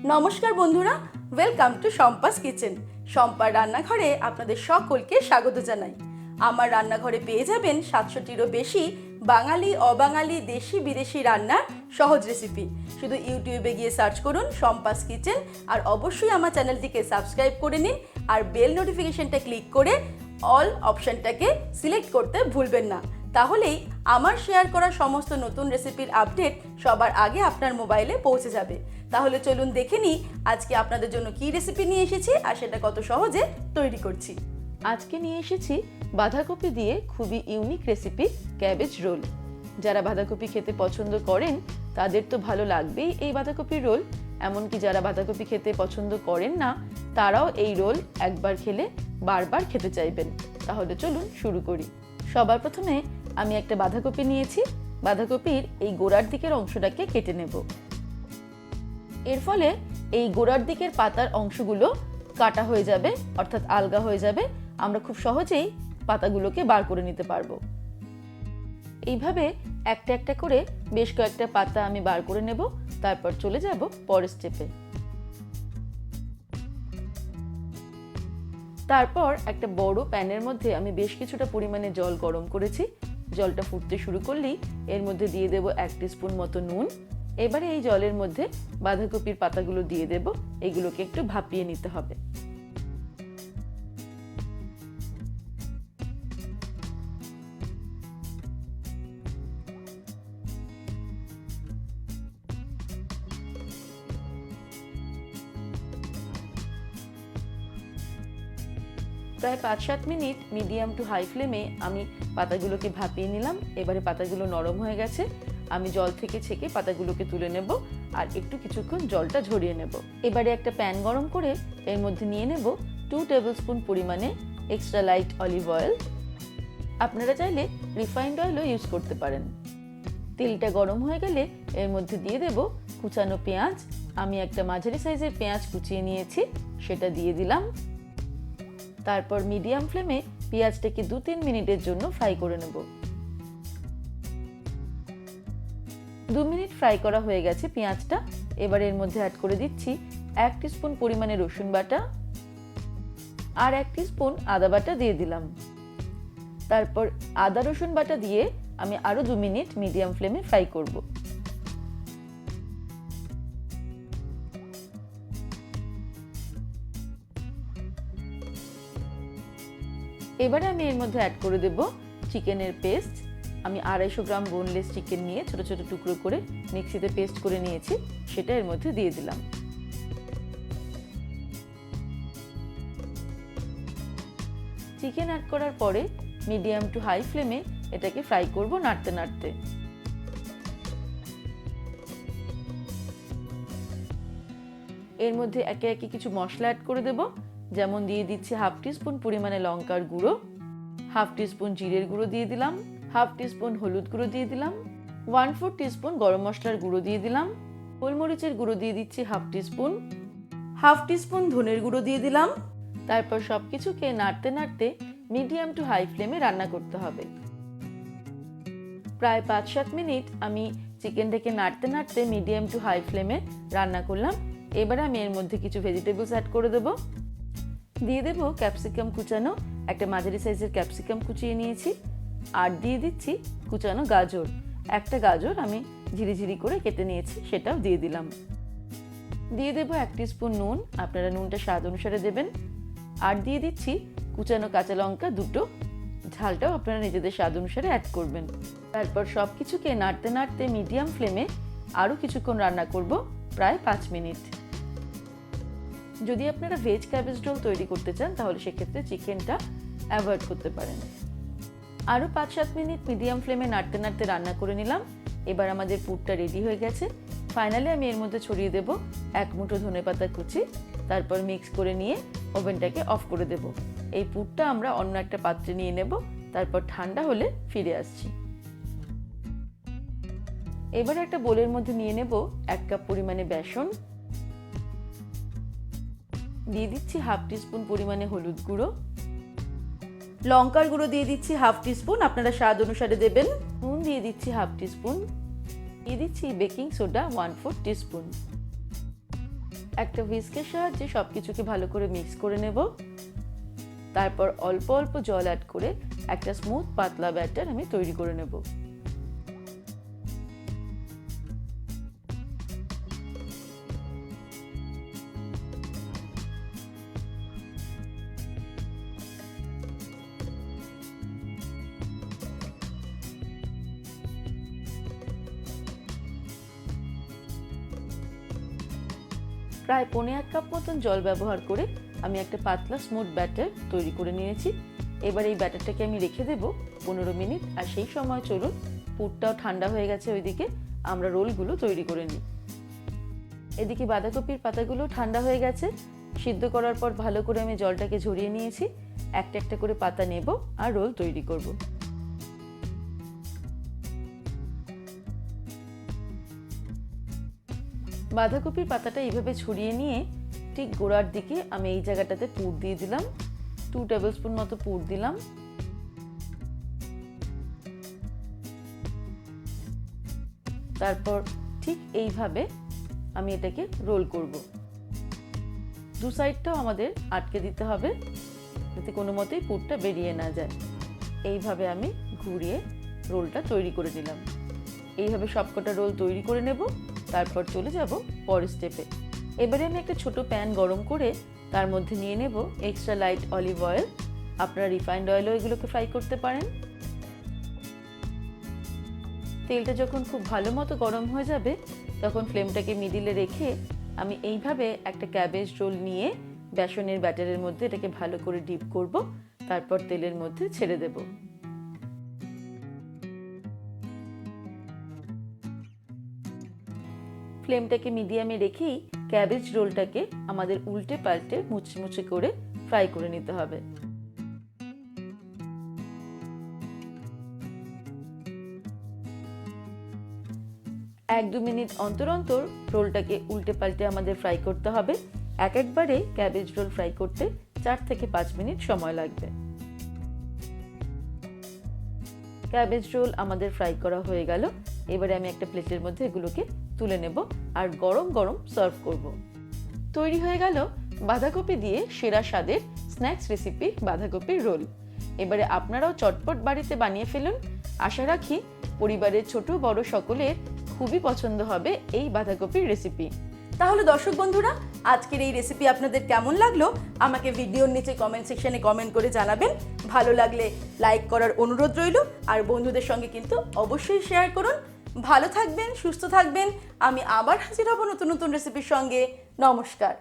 নমস্কার বন্ধুরা, welcome to Shampa's kitchen. শম্পার রান্নাঘরে আপনাদের সকলকে স্বাগত জানাই। আমার রান্নাঘরে পেয়ে যাবেন 700টিরও বেশি বাঙালি, অবাঙালি, দেশি বিদেশি রান্নার সহজ রেসিপি। শুধু ইউটিউবে গিয়ে সার্চ করুন শম্পাস কিচেন, আর অবশ্যই আমার চ্যানেলটিকে সাবস্ক্রাইব করে নিন, আর বেল নোটিফিকেশনটা ক্লিক করে অল অপশানটাকে সিলেক্ট করতে ভুলবেন না। তাহলেই আমার শেয়ার করা সমস্ত নতুন রেসিপির আপডেট সবার আগে আপনার মোবাইলে পৌঁছে যাবে। তাহলে চলুন দেখে নিই আজকে আপনাদের জন্য কী রেসিপি নিয়ে এসেছি আর সেটা কত সহজে তৈরি করছি। আজকে নিয়ে এসেছি বাঁধাকপি দিয়ে খুবই ইউনিক রেসিপি ক্যাবেজ রোল। যারা বাঁধাকপি খেতে পছন্দ করেন তাদের তো ভালো লাগবেই এই বাঁধাকপির রোল, এমনকি যারা বাঁধাকপি খেতে পছন্দ করেন না তারাও এই রোল একবার খেলে বারবার খেতে চাইবেন। তাহলে চলুন শুরু করি। সবার প্রথমে আমি একটা বাঁধাকপি নিয়েছি। বাঁধাকপির এই গোড়ার দিকের অংশটাকে কেটে নেব। এর ফলে এই গোড়ার দিকের পাতার অংশগুলো কাটা হয়ে যাবে, অর্থাৎ আলগা হয়ে যাবে। আমরা খুব সহজেই পাতাগুলোকে বার করে নিতে পারবো। এইভাবে একটা একটা করে বেশ কয়েকটা পাতা আমি বার করে নেব। তারপর চলে যাব পরের স্টেপে। তারপর একটা বড় প্যানের মধ্যে আমি বেশ কিছুটা পরিমাণে জল গরম করেছি। জলটা ফুটতে শুরু করলেই এর মধ্যে দিয়ে দেব 1 টিস্পুন মতো নুন। এবারে এই জলের মধ্যে বাঁধাকপির পাতাগুলো দিয়ে দেব। এগুলোকে একটু ভাপিয়ে নিতে হবে। প্রায় 5-7 মিনিট মিডিয়াম টু হাই ফ্লেমে আমি পাতাগুলোকে ভাপিয়ে নিলাম। এবারে পাতাগুলো নরম হয়ে গেছে। আমি জল থেকে ছেঁকে পাতাগুলোকে তুলে নেব আর কিছুক্ষণ জলটা ঝরিয়ে নেব। এবারে একটা প্যান গরম করে এর মধ্যে নিয়ে নেব 2 টেবিলস্পুন পরিমাণে এক্সট্রা লাইট অলিভ অয়েল। আপনারা চাইলে রিফাইন্ড অয়েলও ইউজ করতে পারেন। তেলটা গরম হয়ে গেলে এর মধ্যে দিয়ে দেব কুচানো পেঁয়াজ। আমি একটা মাঝারি সাইজের পেঁয়াজ কুচিয়ে নিয়েছি, সেটা দিয়ে দিলাম। তারপর মিডিয়াম ফ্লেমে পেঁয়াজটাকে 2-3 মিনিটের জন্য ফ্রাই করে নেব। 2 মিনিট ফ্রাই করা হয়ে গেছে পেঁয়াজটা। এবার এর মধ্যে অ্যাড করে দিচ্ছি 1 টিস্পুন পরিমাণে রসুন বাটা আর 1 টিস্পুন আদা বাটা দিয়ে দিলাম। তারপর আদা রসুন বাটা দিয়ে আমি আরো 2 মিনিট মিডিয়াম ফ্লেমে ফ্রাই করব। এবারে আমি এর মধ্যে অ্যাড করে দেব চিকেনের পেস্ট। আমি 250 গ্রাম বোনলেস চিকেন নিয়ে ছোট ছোট টুকরো করে মিক্সিতে পেস্ট করে নিয়েছি, সেটা এর মধ্যে দিয়ে দিলাম। চিকেন অ্যাড করার পরে মিডিয়াম টু হাই ফ্লেমে এটাকে ফ্রাই করব নাড়তে নাড়তে। এর মধ্যে একে একে কিছু মশলা অ্যাড করে দেব। যেমন দিয়ে দিচ্ছি 1/2 টিস্পুন পরিমাণে লঙ্কার গুঁড়ো, 1/2 টিস্পুন জিরের গুঁড়ো দিয়ে দিলাম, 1/2 টিস্পুন হলুদ গুঁড়ো দিয়ে দিলাম, 1/4 টিস্পুন গরম মশলার গুঁড়ো দিয়ে দিলাম, গোলমরিচের গুঁড়ো দিয়ে দিচ্ছি 1/2 টিস্পুন, 1/2 টিস্পুন ধনের গুঁড়ো দিয়ে দিলাম। তারপর সবকিছুকে নাড়তে নাড়তে মিডিয়াম টু হাই ফ্লেমে রান্না করতে হবে। প্রায় 5-7 মিনিট আমি চিকেনটাকে নাড়তে নাড়তে মিডিয়াম টু হাই ফ্লেমে রান্না করলাম। এবারে আমি এর মধ্যে কিছু ভেজিটেবলস অ্যাড করে দেব। দিয়ে দেব ক্যাপসিকাম কুচানো, একটা মাঝারি সাইজের ক্যাপসিকাম কুচিয়ে নিয়েছি। আর দিয়ে দিচ্ছি কুচানো গাজর, একটা গাজর আমি ঝিরিঝিরি করে কেটে নিয়েছি, সেটাও দিয়ে দিলাম। দিয়ে দেব 1 টিস্পুন নুন, আপনারা নুনটা স্বাদ অনুসারে দেবেন। আর দিয়ে দিচ্ছি কুচানো কাঁচা লঙ্কা 2টো, ঝালটাও আপনারা নিজেদের স্বাদ অনুসারে অ্যাড করবেন। তারপর সব কিছুকে নাড়তে নাড়তে মিডিয়াম ফ্লেমে আরও কিছুক্ষণ রান্না করব, প্রায় 5 মিনিট। যদি আপনারা ভেজ ক্যাবেজ রোল তৈরি করতে চান তাহলে সেক্ষেত্রে চিকেনটা অ্যাভয়েড করতে পারেন। আরও 5-7 মিনিট মিডিয়াম ফ্লেমে নাড়তে নাড়তে রান্না করে নিলাম। এবার আমাদের পুরটা রেডি হয়ে গেছে। ফাইনালি আমি এর মধ্যে ছড়িয়ে দেব 1 মুঠো ধনেপাতা কুচি। তারপর মিক্স করে নিয়ে ওভেনটাকে অফ করে দেব। এই পুরটা আমরা অন্য একটা পাত্রে নিয়ে নেব, তারপর ঠান্ডা হলে ফিরে আসছি। এবার একটা বোলের মধ্যে নিয়ে নেব 1 কাপ পরিমাণে বেসন। দিয়ে দিচ্ছি 1/2 টিস্পুন পরিমাণে হলুদ গুঁড়ো, লঙ্কার গুঁড়ো দিয়ে দিচ্ছি 1/2 টিস্পুন, আপনারা স্বাদ অনুসারে দেবেন। নুন দিয়ে দিচ্ছি 1/2 টিস্পুন, দিয়ে দিচ্ছি বেকিং সোডা 1/4 টিস্পুন। একটা হুইস্কের সাহায্যে সব কিছুকে ভালো করে মিক্স করে নেব। তারপর অল্প অল্প জল অ্যাড করে একটা স্মুথ পাতলা ব্যাটার আমি তৈরি করে নেব। প্রায় 1.5 কাপ মতন জল ব্যবহার করে আমি একটা পাতলা স্মুথ ব্যাটার তৈরি করে নিয়েছি। এবার এই ব্যাটারটাকে আমি রেখে দেব 15 মিনিট। আর সেই সময় চলুন, পুরটাও ঠান্ডা হয়ে গেছে, ওইদিকে আমরা রোলগুলো তৈরি করে নিই। এদিকে বাঁধাকপির পাতাগুলো ঠান্ডা হয়ে গেছে। সিদ্ধ করার পর ভালো করে আমি জলটাকে ঝরিয়ে নিয়েছি। একটা একটা করে পাতা নেব আর রোল তৈরি করব। বাঁধাকপির পাতাটা এইভাবে ছড়িয়ে নিয়ে ঠিক গোড়ার দিকে আমি এই জায়গাটাতে পুর দিয়ে দিলাম। 2 টেবিলস্পুন মতো পুর দিলাম। তারপর ঠিক এইভাবে আমি এটাকে রোল করব। দু সাইডটাও আমাদের আটকে দিতে হবে যাতে কোনো মতেই পুরটা বেরিয়ে না যায়। এইভাবে আমি ঘুরিয়ে রোলটা তৈরি করে নিলাম। এইভাবে সবকটা রোল তৈরি করে নেব। তারপর চলে যাব পরের স্টেপে। এবারে আমি একটা ছোট প্যান গরম করে তার মধ্যে নিয়ে নেব এক্সট্রা লাইট অলিভ অয়েল। আপনারা রিফাইন্ড অয়েলও এগুলোকে ফ্রাই করতে পারেন। তেলটা যখন খুব ভালো মতো গরম হয়ে যাবে তখন ফ্লেমটাকে মিডিলে রেখে আমি এইভাবে একটা ক্যাবেজ রোল নিয়ে বেসনের ব্যাটারের মধ্যে এটাকে ভালো করে ডিপ করব। তারপর তেলের মধ্যে ছেড়ে দেব। ফ্লেমটাকে মিডিয়ামে রেখেই ক্যাবেজ রোলটাকে আমাদের উল্টে পাল্টে মুচমুচে করে ফ্রাই করে নিতে হবে। 1-2 মিনিট অন্তর অন্তর রোলটাকে উল্টে পাল্টে আমাদের ফ্রাই করতে হবে। একবারে ক্যাবেজ রোল ফ্রাই করতে 4 থেকে 5 মিনিট সময় লাগবে। ক্যাবেজ রোল আমাদের ফ্রাই করা হয়ে গেল। এবারে আমি একটা প্লেটের মধ্যে এগুলোকে তুলে নেব আর গরম গরম সার্ভ করব। তৈরি হয়ে গেল বাঁধাকপি দিয়ে সেরা স্বাদের স্ন্যাক্স রেসিপি বাঁধাকপির রোল। এবারে আপনারাও চটপট বাড়িতে বানিয়ে ফেলুন। আশা রাখি পরিবারের ছোট বড় সকলের খুবই পছন্দ হবে এই বাঁধাকপির রেসিপি। তাহলে দর্শক বন্ধুরা, আজকের এই রেসিপি আপনাদের কেমন লাগলো আমাকে ভিডিওর নিচে কমেন্ট সেকশনে কমেন্ট করে জানাবেন। ভালো লাগলে লাইক করার অনুরোধ রইল। আর বন্ধুদের সঙ্গে কিন্তু অবশ্যই শেয়ার করুন। ভালো থাকবেন, সুস্থ থাকবেন। আমি আবার হাজির হব নতুন নতুন রেসিপির সঙ্গে। নমস্কার।